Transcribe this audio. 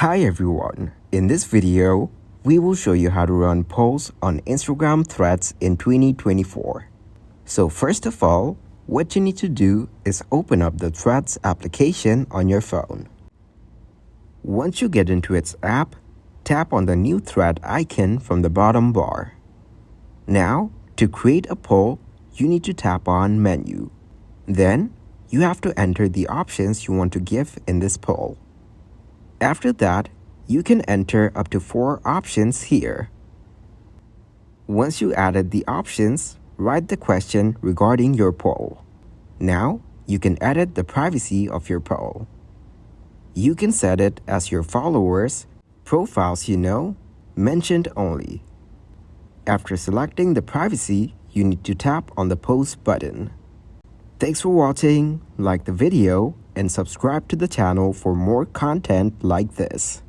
Hi everyone, in this video, we will show you how to run polls on Instagram Threads in 2024. So first of all, what you need to do is open up the Threads application on your phone. Once you get into its app, tap on the new thread icon from the bottom bar. Now, to create a poll, you need to tap on Menu. Then, you have to enter the options you want to give in this poll. After that, you can enter up to 4 options here. Once you added the options, write the question regarding your poll. Now, you can edit the privacy of your poll. You can set it as your followers, profiles you know, mentioned only. After selecting the privacy, you need to tap on the post button. Thanks for watching, like the video, and subscribe to the channel for more content like this.